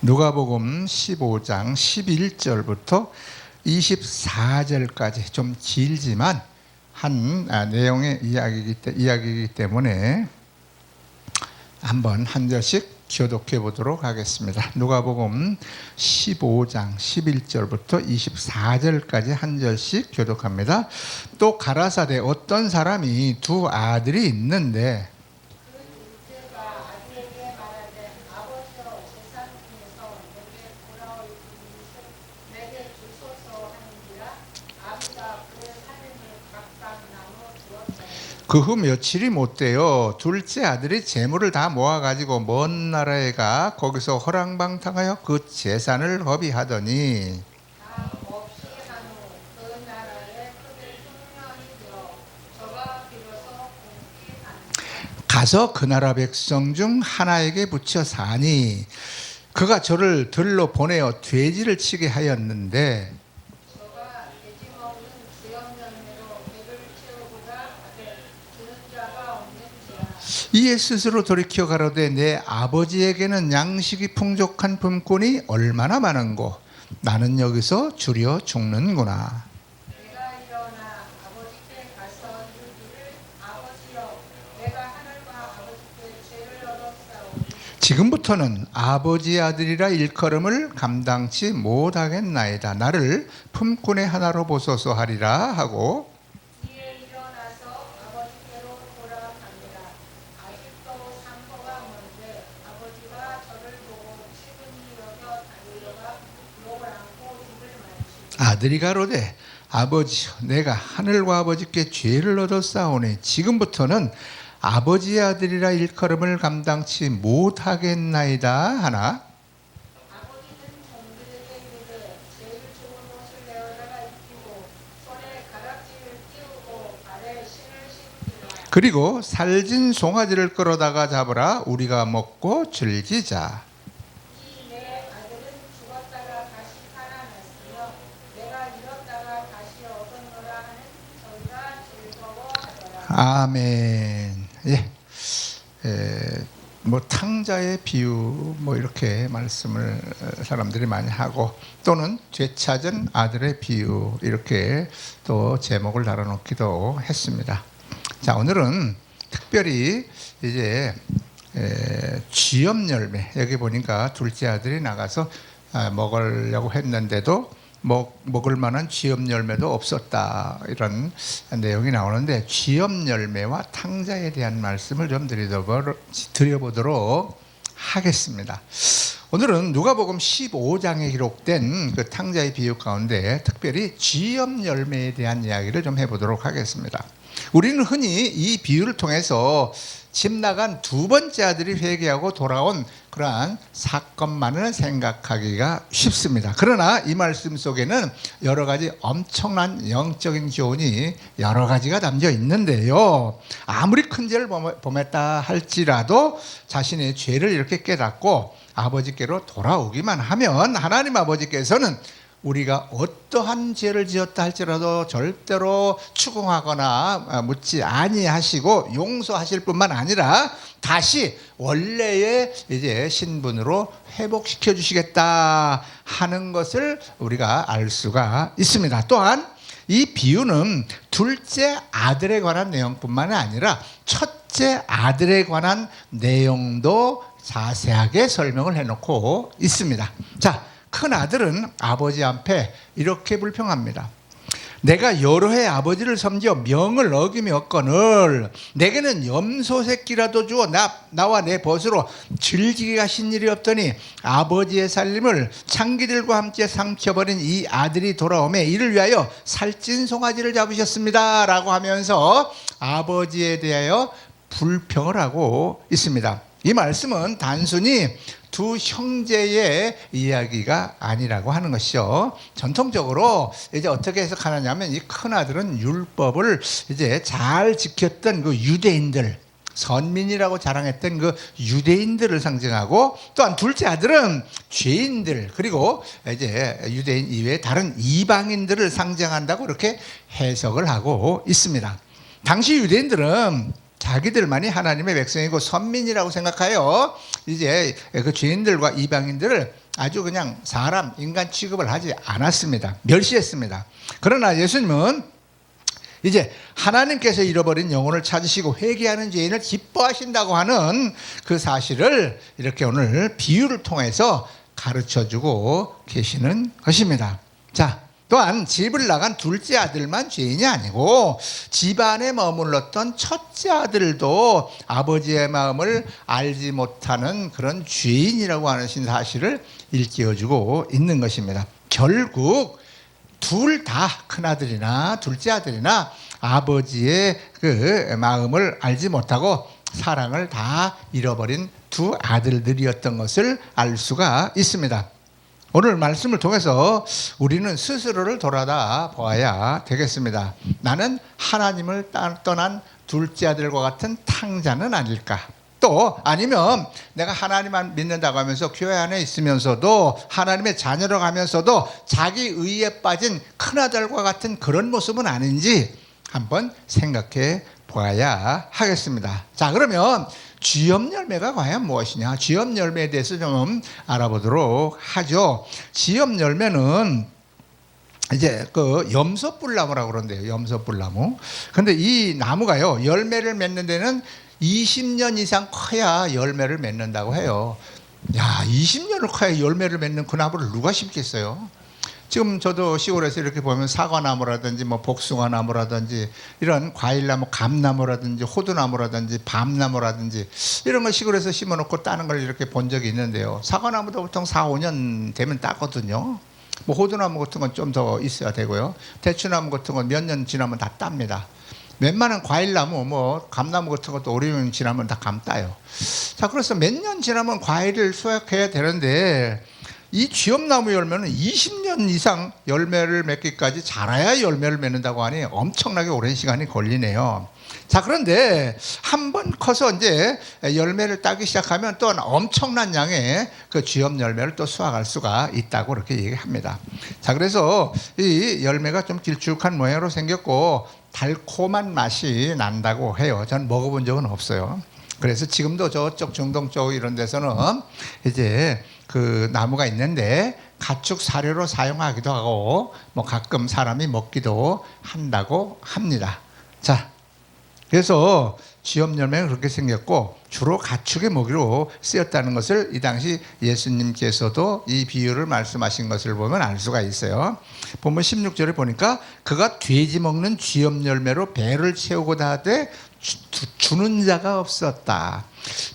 누가복음 15장 11절부터 24절까지 좀 길지만 한 내용의 이야기이기 때문에 한번 한 절씩 교독해 보도록 하겠습니다. 누가복음 15장 11절부터 24절까지 한 절씩 교독합니다. 또 가라사대 어떤 사람이 두 아들이 있는데 그 후 며칠이 못 되어 둘째 아들이 재물을 다 모아가지고 먼 나라에 가 거기서 허랑방탕하여 그 재산을 허비하더니 가서 그 나라 백성 중 하나에게 붙여 사니 그가 저를 들러 보내어 돼지를 치게 하였는데 이에 스스로 돌이켜 가로되 내 아버지에게는 양식이 풍족한 품꾼이 얼마나 많은고 나는 여기서 주려 죽는구나. 내가 일어나 아버지께 가서 이르기를 아버지여 내가 하늘과 아버지께 죄를 얻었사오니 지금부터는 아버지의 아들이라 일컬음을 감당치 못하겠나이다. 나를 품꾼의 하나로 보소서 하리라 하고 아들이 가로되 아버지여 내가 하늘과 아버지께 죄를 얻었사오니 지금부터는 아버지의 아들이라 일컬음을 감당치 못하겠나이다 하나 아버지는 종들에게 이르되 제일 좋은 옷을 내어다가 입히고 손에 가락지를 띄우고 발에 신을 신기라 그리고 살진 송아지를 끌어다가 잡으라 우리가 먹고 즐기자. 아멘. 뭐 탕자의 비유 뭐 이렇게 말씀을 사람들이 많이 하고 또는 되찾은 아들의 비유 이렇게 또 제목을 달아놓기도 했습니다. 자, 오늘은 특별히 이제 쥐염 열매 여기 보니까 둘째 아들이 나가서 먹으려고 했는데도 먹을 만한 쥐염 열매도 없었다 이런 내용이 나오는데 쥐염 열매와 탕자에 대한 말씀을 좀 드려보도록 하겠습니다. 오늘은 누가복음 15장에 기록된 그 탕자의 비유 가운데 특별히 쥐염 열매에 대한 이야기를 좀 해보도록 하겠습니다. 우리는 흔히 이 비유를 통해서 집 나간 두 번째 아들이 회개하고 돌아온 그러한 사건만을 생각하기가 쉽습니다. 그러나 이 말씀 속에는 여러 가지 엄청난 영적인 교훈이 여러 가지가 담겨 있는데요. 아무리 큰 죄를 범했다 할지라도 자신의 죄를 이렇게 깨닫고 아버지께로 돌아오기만 하면 하나님 아버지께서는 우리가 어떠한 죄를 지었다 할지라도 절대로 추궁하거나 묻지 아니하시고 용서하실 뿐만 아니라 다시 원래의 이제 신분으로 회복시켜 주시겠다 하는 것을 우리가 알 수가 있습니다. 또한 이 비유는 둘째 아들에 관한 내용뿐만 아니라 첫째 아들에 관한 내용도 자세하게 설명을 해놓고 있습니다. 자, 큰 아들은 아버지 앞에 이렇게 불평합니다. 내가 여러 해 아버지를 섬겨 명을 어기었거늘 내게는 염소 새끼라도 주어 나와 내 벗으로 즐기게 하신 일이 없더니 아버지의 살림을 창기들과 함께 삼켜버린 이 아들이 돌아오매 이를 위하여 살찐 송아지를 잡으셨습니다 라고 하면서 아버지에 대하여 불평을 하고 있습니다. 이 말씀은 단순히 두 형제의 이야기가 아니라고 하는 것이죠. 전통적으로 이제 어떻게 해석하느냐면 이 큰 아들은 율법을 이제 잘 지켰던 그 유대인들, 선민이라고 자랑했던 그 유대인들을 상징하고 또한 둘째 아들은 죄인들 그리고 이제 유대인 이외에 다른 이방인들을 상징한다고 이렇게 해석을 하고 있습니다. 당시 유대인들은 자기들만이 하나님의 백성이고 선민이라고 생각하여 이제 그 죄인들과 이방인들을 아주 그냥 사람, 인간 취급을 하지 않았습니다. 멸시했습니다. 그러나 예수님은 이제 하나님께서 잃어버린 영혼을 찾으시고 회개하는 죄인을 기뻐하신다고 하는 그 사실을 이렇게 오늘 비유를 통해서 가르쳐주고 계시는 것입니다. 자, 또한 집을 나간 둘째 아들만 죄인이 아니고 집안에 머물렀던 첫째 아들도 아버지의 마음을 알지 못하는 그런 죄인이라고 하는 사실을 일깨워주고 있는 것입니다. 결국 둘 다 큰아들이나 둘째 아들이나 아버지의 그 마음을 알지 못하고 사랑을 다 잃어버린 두 아들들이었던 것을 알 수가 있습니다. 오늘 말씀을 통해서 우리는 스스로를 돌아다 보아야 되겠습니다. 나는 하나님을 떠난 둘째 아들과 같은 탕자는 아닐까? 또 아니면 내가 하나님만 믿는다고 하면서 교회 안에 있으면서도 하나님의 자녀로 가면서도 자기 의에 빠진 큰아들과 같은 그런 모습은 아닌지 한번 생각해 보아야 하겠습니다. 자, 그러면 쥐염 열매가 과연 무엇이냐? 쥐염 열매에 대해서 좀 알아보도록 하죠. 쥐염 열매는 이제 그 염소뿔나무라고 그러는데요. 염소뿔나무. 근데 이 나무가요, 열매를 맺는 데는 20년 이상 커야 열매를 맺는다고 해요. 야, 20년을 커야 열매를 맺는 그 나무를 누가 심겠어요? 지금 저도 시골에서 이렇게 보면 사과나무라든지 뭐 복숭아나무라든지 이런 과일나무, 감나무라든지 호두나무라든지 밤나무라든지 이런 걸 시골에서 심어놓고 따는 걸 이렇게 본 적이 있는데요. 사과나무도 보통 4, 5년 되면 따거든요. 뭐 호두나무 같은 건 좀 더 있어야 되고요. 대추나무 같은 건 몇 년 지나면 다 땁니다. 웬만한 과일나무, 뭐 감나무 같은 것도 5, 6년 지나면 다 감 따요. 자, 그래서 몇 년 지나면 과일을 수확해야 되는데 이 쥐염나무 열매는 20년 이상 열매를 맺기까지 자라야 열매를 맺는다고 하니 엄청나게 오랜 시간이 걸리네요. 자, 그런데 한번 커서 이제 열매를 따기 시작하면 또 엄청난 양의 그 쥐염 열매를 또 수확할 수가 있다고 그렇게 얘기합니다. 자, 그래서 이 열매가 좀 길쭉한 모양으로 생겼고 달콤한 맛이 난다고 해요. 전 먹어본 적은 없어요. 그래서 지금도 저쪽 중동 쪽 이런 데서는 이제 그 나무가 있는데 가축 사료로 사용하기도 하고 뭐 가끔 사람이 먹기도 한다고 합니다. 자, 그래서 쥐염 열매는 그렇게 생겼고 주로 가축의 먹이로 쓰였다는 것을 이 당시 예수님께서도 이 비유를 말씀하신 것을 보면 알 수가 있어요. 보면 16절에 보니까 그가 돼지 먹는 쥐염 열매로 배를 채우고자 하되 주는 자가 없었다.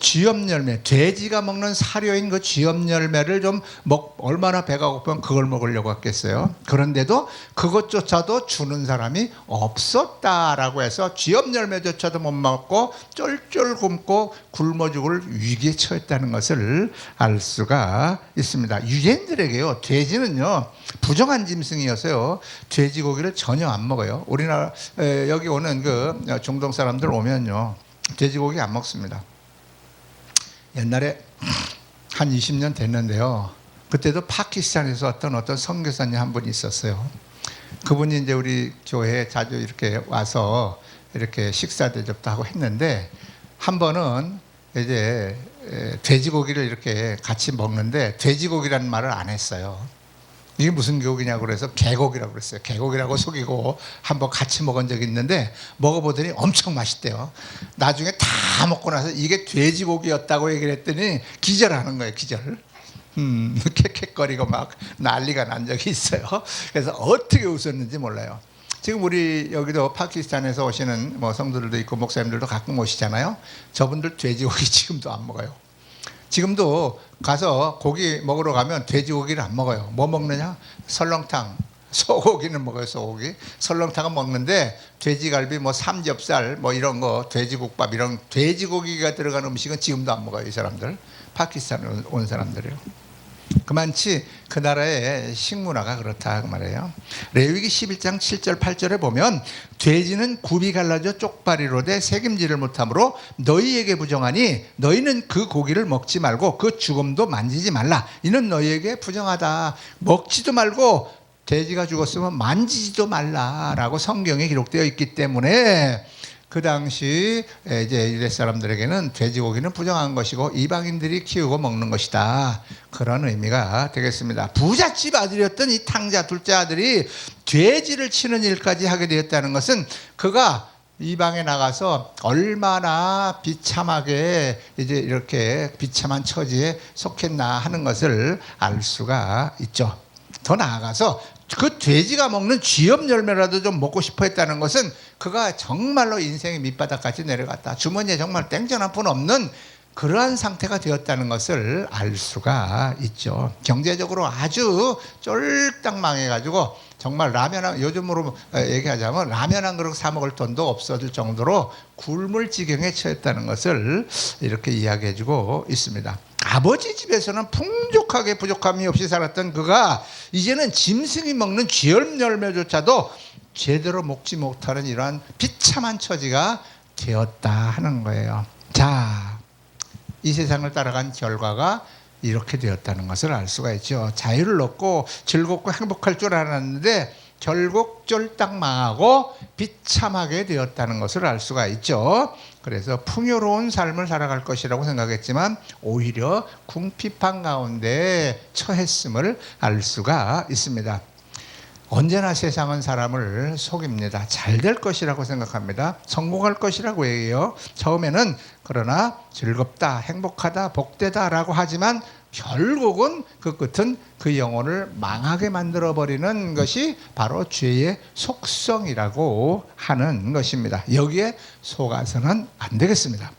쥐염 열매, 돼지가 먹는 사료인 그 쥐염 열매를 좀 얼마나 배가 고프면 그걸 먹으려고 했겠어요. 그런데도 그것조차도 주는 사람이 없었다라고 해서 쥐염 열매조차도 못 먹고 쫄쫄 굶고 굶어 죽을 위기에 처했다는 것을 알 수가 있습니다. 유대인들에게요, 돼지는요 부정한 짐승이어서요 돼지고기를 전혀 안 먹어요. 우리나라 여기 오는 그 중동 사람들 오면요 돼지고기 안 먹습니다. 옛날에 한 20년 됐는데요. 그때도 파키스탄에서 왔던 어떤 선교사님 한 분이 있었어요. 그분이 이제 우리 교회에 자주 이렇게 와서 이렇게 식사 대접도 하고 했는데 한 번은 이제 돼지고기를 이렇게 같이 먹는데 돼지고기라는 말을 안 했어요. 이게 무슨 고기냐고 그래서 개고기라고 그랬어요. 개고기라고 속이고 한번 같이 먹은 적이 있는데 먹어보더니 엄청 맛있대요. 나중에 다 먹고 나서 이게 돼지고기였다고 얘기를 했더니 기절하는 거예요. 기절. 캑캑거리고 막 난리가 난 적이 있어요. 그래서 어떻게 웃었는지 몰라요. 지금 우리 여기도 파키스탄에서 오시는 뭐 성도들도 있고 목사님들도 가끔 오시잖아요. 저분들 돼지고기 지금도 안 먹어요. 지금도 가서 고기 먹으러 가면 돼지고기를 안 먹어요. 뭐 먹느냐? 설렁탕. 소고기는 먹어요. 소고기. 설렁탕은 먹는데 돼지갈비, 뭐 삼겹살, 뭐 이런 거, 돼지국밥 이런 돼지고기가 들어간 음식은 지금도 안 먹어요. 이 사람들. 파키스탄에 온 사람들이요. 그만치 그 나라의 식문화가 그렇다 그 말이에요. 레위기 11장 7절 8절에 보면 돼지는 굽이 갈라져 쪽발이로 돼 새김질을 못하므로 너희에게 부정하니 너희는 그 고기를 먹지 말고 그 죽음도 만지지 말라. 이는 너희에게 부정하다. 먹지도 말고 돼지가 죽었으면 만지지도 말라라고 성경에 기록되어 있기 때문에 그 당시 이제 유대 사람들에게는 돼지고기는 부정한 것이고 이방인들이 키우고 먹는 것이다. 그런 의미가 되겠습니다. 부잣집 아들이었던 이 탕자 둘째 아들이 돼지를 치는 일까지 하게 되었다는 것은 그가 이방에 나가서 얼마나 비참하게 이제 이렇게 비참한 처지에 속했나 하는 것을 알 수가 있죠. 더 나아가서 그 돼지가 먹는 쥐염 열매라도 좀 먹고 싶어 했다는 것은 그가 정말로 인생의 밑바닥까지 내려갔다. 주머니에 정말 땡전 한 푼 없는 그러한 상태가 되었다는 것을 알 수가 있죠. 경제적으로 아주 쫄딱 망해가지고 정말 요즘으로 얘기하자면 라면 한 그릇 사 먹을 돈도 없어질 정도로 굶을 지경에 처했다는 것을 이렇게 이야기해주고 있습니다. 아버지 집에서는 풍족하게 부족함이 없이 살았던 그가 이제는 짐승이 먹는 쥐염 열매조차도 제대로 먹지 못하는 이러한 비참한 처지가 되었다 하는 거예요. 자, 이 세상을 따라간 결과가 이렇게 되었다는 것을 알 수가 있죠. 자유를 얻고 즐겁고 행복할 줄 알았는데 결국 쫄딱 망하고 비참하게 되었다는 것을 알 수가 있죠. 그래서 풍요로운 삶을 살아갈 것이라고 생각했지만 오히려 궁핍한 가운데 처했음을 알 수가 있습니다. 언제나 세상은 사람을 속입니다. 잘 될 것이라고 생각합니다. 성공할 것이라고 해요. 처음에는 그러나 즐겁다, 행복하다, 복되다라고 하지만 결국은 그 끝은 그 영혼을 망하게 만들어버리는 것이 바로 죄의 속성이라고 하는 것입니다. 여기에 속아서는 안 되겠습니다.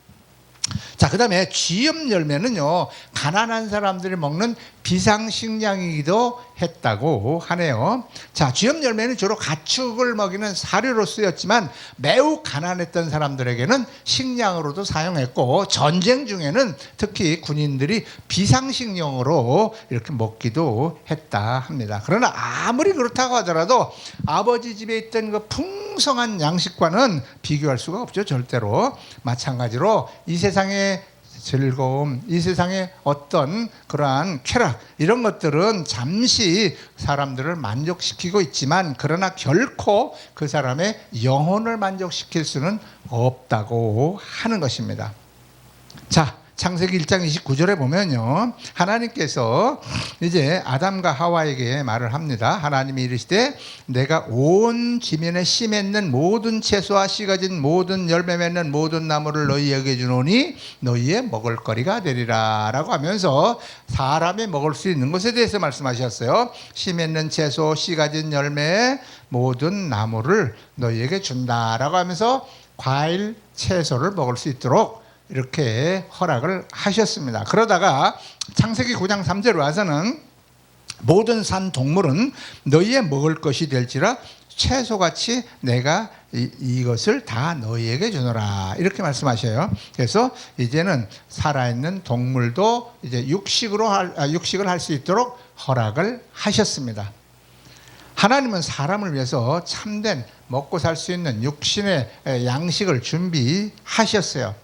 자, 그 다음에 쥐염 열매는요, 가난한 사람들이 먹는 비상식량이기도 했다고 하네요. 자, 쥐염 열매는 주로 가축을 먹이는 사료로 쓰였지만 매우 가난했던 사람들에게는 식량으로도 사용했고 전쟁 중에는 특히 군인들이 비상식량으로 이렇게 먹기도 했다 합니다. 그러나 아무리 그렇다고 하더라도 아버지 집에 있던 그 풍성한 양식과는 비교할 수가 없죠. 절대로. 마찬가지로 이 세상의 즐거움, 이 세상의 어떤 그러한 쾌락 이런 것들은 잠시 사람들을 만족시키고 있지만 그러나 결코 그 사람의 영혼을 만족시킬 수는 없다고 하는 것입니다. 자, 창세기 1장 29절에 보면요, 하나님께서 이제 아담과 하와에게 말을 합니다. 하나님이 이르시되 내가 온 지면에 씨 맺는 모든 채소와 씨 가진 모든 열매 맺는 모든 나무를 너희에게 주노니 너희의 먹을거리가 되리라 라고 하면서 사람이 먹을 수 있는 것에 대해서 말씀하셨어요. 씨 맺는 채소, 씨 가진 열매 모든 나무를 너희에게 준다라고 하면서 과일, 채소를 먹을 수 있도록 이렇게 허락을 하셨습니다. 그러다가 창세기 9장 3절에 와서는 모든 산 동물은 너희의 먹을 것이 될지라 채소같이 내가 이것을 다 너희에게 주노라 이렇게 말씀하셔요. 그래서 이제는 살아있는 동물도 이제 육식을 할 수 있도록 허락을 하셨습니다. 하나님은 사람을 위해서 참된 먹고 살 수 있는 육신의 양식을 준비하셨어요.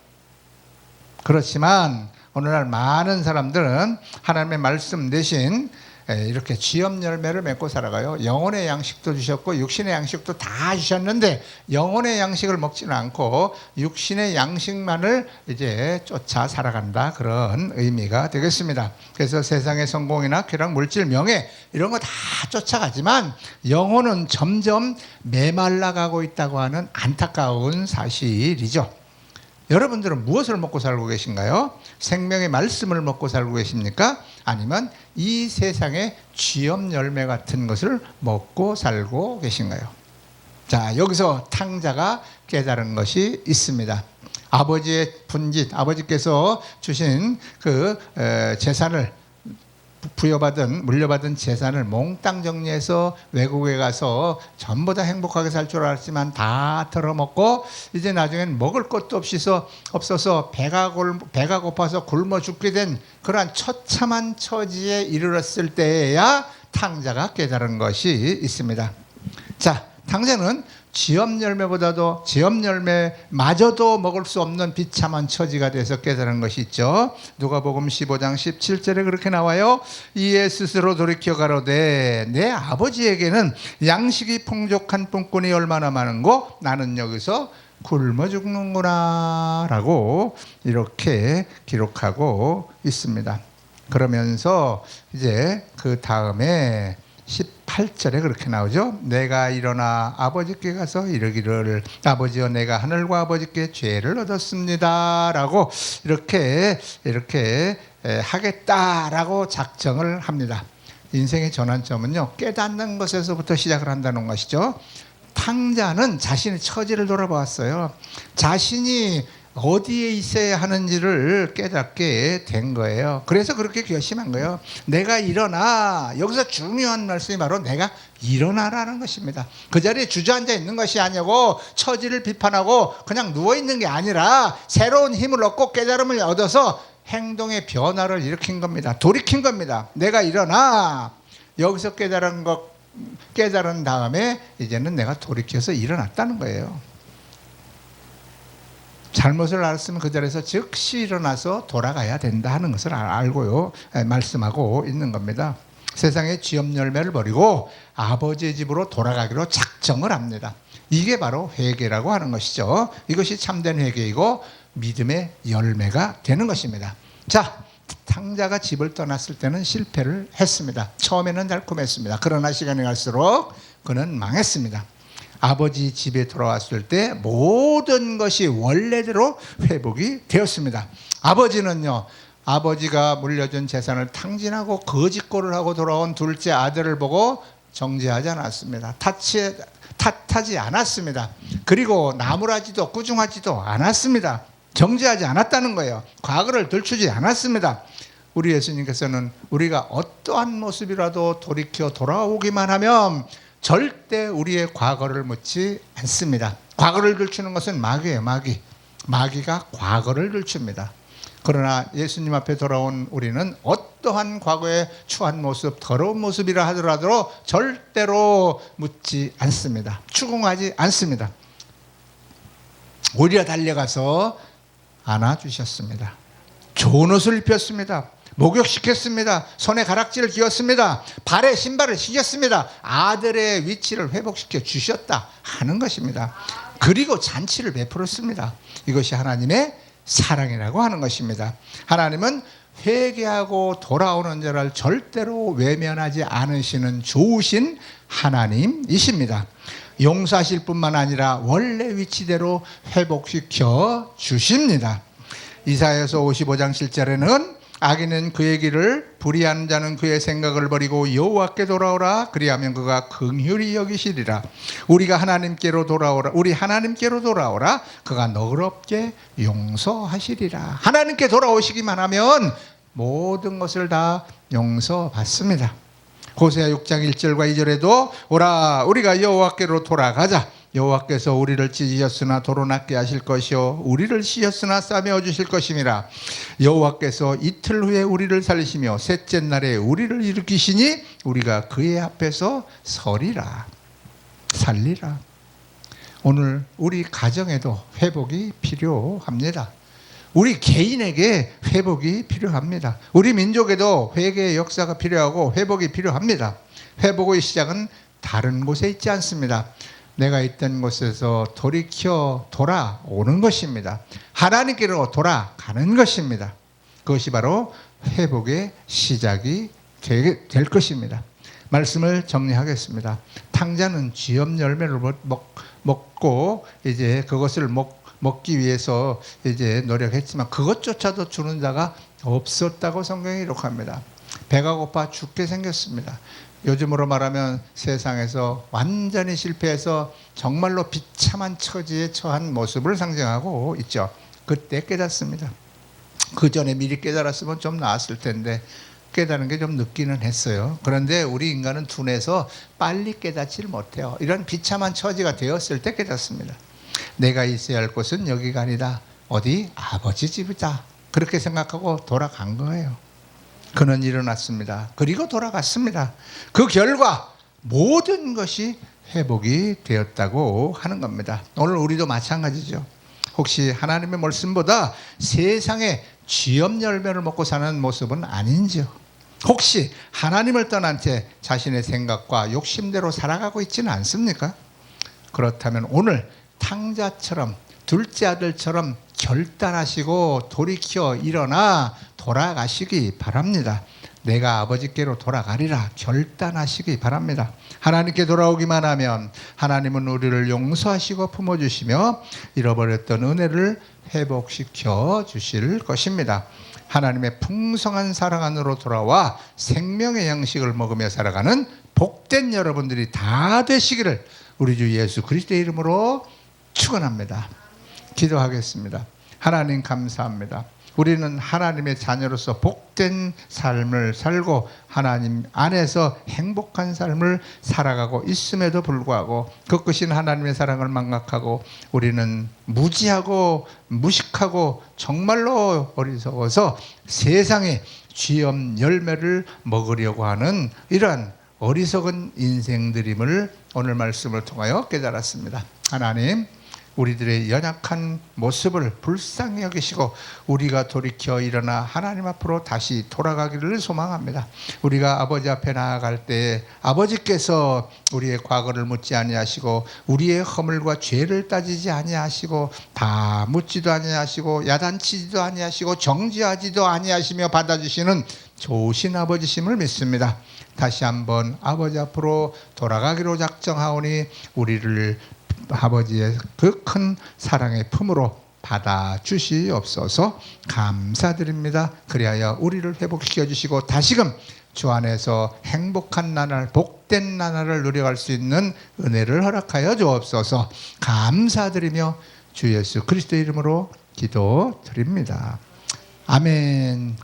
그렇지만 오늘날 많은 사람들은 하나님의 말씀 대신 이렇게 쥐염 열매를 맺고 살아가요. 영혼의 양식도 주셨고 육신의 양식도 다 주셨는데 영혼의 양식을 먹지는 않고 육신의 양식만을 이제 쫓아 살아간다, 그런 의미가 되겠습니다. 그래서 세상의 성공이나 쾌락, 물질, 명예 이런 거 다 쫓아가지만 영혼은 점점 메말라가고 있다고 하는 안타까운 사실이죠. 여러분들은 무엇을 먹고 살고 계신가요? 생명의 말씀을 먹고 살고 계십니까? 아니면 이 세상의 쥐염 열매 같은 것을 먹고 살고 계신가요? 자, 여기서 탕자가 깨달은 것이 있습니다. 아버지의 분깃, 아버지께서 주신 그 재산을 물려받은 재산을 몽땅 정리해서 외국에 가서 전부 다 행복하게 살 줄 알았지만 다 털어먹고 이제 나중엔 먹을 것도 없어서 배가 고파서 굶어 죽게 된 그러한 처참한 처지에 이르렀을 때에야 탕자가 깨달은 것이 있습니다. 자, 탕자는 쥐염 열매마저도 먹을 수 없는 비참한 처지가 돼서 깨달은 것이 있죠. 누가복음 15장 17절에 그렇게 나와요. 이에 스스로 돌이켜 가로되 내 아버지에게는 양식이 풍족한 품꾼이 얼마나 많은고 나는 여기서 굶어 죽는구나 라고 이렇게 기록하고 있습니다. 그러면서 이제 그 다음에 18절에 그렇게 나오죠. 내가 일어나 아버지께 가서 이르기를 아버지여 내가 하늘과 아버지께 죄를 얻었습니다 라고 이렇게 하겠다라고 작정을 합니다. 인생의 전환점은요, 깨닫는 것에서부터 시작을 한다는 것이죠. 탕자는 자신의 처지를 돌아보았어요. 자신이 어디에 있어야 하는지를 깨닫게 된 거예요. 그래서 그렇게 결심한 거예요. 내가 일어나. 여기서 중요한 말씀이 바로 내가 일어나라는 것입니다. 그 자리에 주저앉아 있는 것이 아니고 처지를 비판하고 그냥 누워있는 게 아니라 새로운 힘을 얻고 깨달음을 얻어서 행동의 변화를 일으킨 겁니다. 돌이킨 겁니다. 내가 일어나. 여기서 깨달은 다음에 이제는 내가 돌이켜서 일어났다는 거예요. 잘못을 알았으면 그 자리에서 즉시 일어나서 돌아가야 된다 하는 것을 알고요, 말씀하고 있는 겁니다. 세상의 쥐업 열매를 버리고 아버지의 집으로 돌아가기로 작정을 합니다. 이게 바로 회개라고 하는 것이죠. 이것이 참된 회개이고 믿음의 열매가 되는 것입니다. 자, 탕자가 집을 떠났을 때는 실패를 했습니다. 처음에는 달콤했습니다. 그러나 시간이 갈수록 그는 망했습니다. 아버지 집에 돌아왔을 때 모든 것이 원래대로 회복이 되었습니다. 아버지는요, 아버지가 물려준 재산을 탕진하고 거짓골을 하고 돌아온 둘째 아들을 보고 정죄하지 않았습니다. 탓하지 않았습니다. 그리고 나무라지도 꾸중하지도 않았습니다. 정죄하지 않았다는 거예요. 과거를 들추지 않았습니다. 우리 예수님께서는 우리가 어떠한 모습이라도 돌이켜 돌아오기만 하면 절대 우리의 과거를 묻지 않습니다. 과거를 들추는 것은 마귀예요. 마귀가 과거를 들춥니다. 그러나 예수님 앞에 돌아온 우리는 어떠한 과거의 추한 모습, 더러운 모습이라 하더라도 절대로 묻지 않습니다. 추궁하지 않습니다. 오히려 달려가서 안아주셨습니다. 좋은 옷을 입혔습니다. 목욕시켰습니다. 손에 가락지를 끼웠습니다. 발에 신발을 신겼습니다. 아들의 위치를 회복시켜 주셨다 하는 것입니다. 그리고 잔치를 베풀었습니다. 이것이 하나님의 사랑이라고 하는 것입니다. 하나님은 회개하고 돌아오는 자를 절대로 외면하지 않으시는 좋으신 하나님이십니다. 용서하실 뿐만 아니라 원래 위치대로 회복시켜 주십니다. 이사야서 55장 7절에는 악인은 그의 길을, 불의하는 자는 그의 생각을 버리고 여호와께 돌아오라. 그리하면 그가 긍휼히 여기시리라. 우리 하나님께로 돌아오라. 그가 너그럽게 용서하시리라. 하나님께 돌아오시기만 하면 모든 것을 다 용서받습니다. 호세아 6장 1절과 2절에도 오라 우리가 여호와께로 돌아가자. 여호와께서 우리를 찢으셨으나 도로 낫게 하실 것이요 우리를 씌셨으나 싸매어 주실 것임이라. 여호와께서 이틀 후에 우리를 살리시며 셋째 날에 우리를 일으키시니 우리가 그의 앞에서 살리라. 오늘 우리 가정에도 회복이 필요합니다. 우리 개인에게 회복이 필요합니다. 우리 민족에도 회개의 역사가 필요하고 회복이 필요합니다. 회복의 시작은 다른 곳에 있지 않습니다. 내가 있던 곳에서 돌이켜 돌아오는 것입니다. 하나님께로 돌아가는 것입니다. 그것이 바로 회복의 시작이 될 것입니다. 말씀을 정리하겠습니다. 탕자는 쥐업 열매를 먹고 이제 그것을 먹기 위해서 이제 노력했지만 그것조차도 주는 자가 없었다고 성경이 기록합니다. 배가 고파 죽게 생겼습니다. 요즘으로 말하면 세상에서 완전히 실패해서 정말로 비참한 처지에 처한 모습을 상징하고 있죠. 그때 깨닫습니다. 그 전에 미리 깨달았으면 좀 나았을 텐데 깨닫는 게 좀 늦기는 했어요. 그런데 우리 인간은 둔해서 빨리 깨닫지를 못해요. 이런 비참한 처지가 되었을 때 깨닫습니다. 내가 있어야 할 곳은 여기가 아니다. 어디? 아버지 집이다. 그렇게 생각하고 돌아간 거예요. 그는 일어났습니다. 그리고 돌아갔습니다. 그 결과 모든 것이 회복이 되었다고 하는 겁니다. 오늘 우리도 마찬가지죠. 혹시 하나님의 말씀보다 세상의 쥐업 열매를 먹고 사는 모습은 아닌지요? 혹시 하나님을 떠난 채 자신의 생각과 욕심대로 살아가고 있지는 않습니까? 그렇다면 오늘 탕자처럼 둘째 아들처럼 결단하시고 돌이켜 일어나 돌아가시기 바랍니다. 내가 아버지께로 돌아가리라 결단하시기 바랍니다. 하나님께 돌아오기만 하면 하나님은 우리를 용서하시고 품어주시며 잃어버렸던 은혜를 회복시켜 주실 것입니다. 하나님의 풍성한 사랑 안으로 돌아와 생명의 양식을 먹으며 살아가는 복된 여러분들이 다 되시기를 우리 주 예수 그리스도의 이름으로 축원합니다. 기도하겠습니다. 하나님 감사합니다. 우리는 하나님의 자녀로서 복된 삶을 살고 하나님 안에서 행복한 삶을 살아가고 있음에도 불구하고 그 끝인 하나님의 사랑을 망각하고 우리는 무지하고 무식하고 정말로 어리석어서 세상의 쥐염 열매를 먹으려고 하는 이러한 어리석은 인생들임을 오늘 말씀을 통하여 깨달았습니다. 하나님, 우리들의 연약한 모습을 불쌍히 여기시고 우리가 돌이켜 일어나 하나님 앞으로 다시 돌아가기를 소망합니다. 우리가 아버지 앞에 나아갈 때 아버지께서 우리의 과거를 묻지 아니하시고 우리의 허물과 죄를 따지지 아니하시고 다 묻지도 아니하시고 야단치지도 아니하시고 정죄하지도 아니하시며 받아주시는 좋으신 아버지심을 믿습니다. 다시 한번 아버지 앞으로 돌아가기로 작정하오니 우리를 아버지의 그 큰 사랑의 품으로 받아주시옵소서. 감사드립니다. 그리하여 우리를 회복시켜 주시고 다시금 주 안에서 행복한 나날, 복된 나날을 누려갈 수 있는 은혜를 허락하여 주옵소서. 감사드리며 주 예수 그리스도의 이름으로 기도드립니다. 아멘.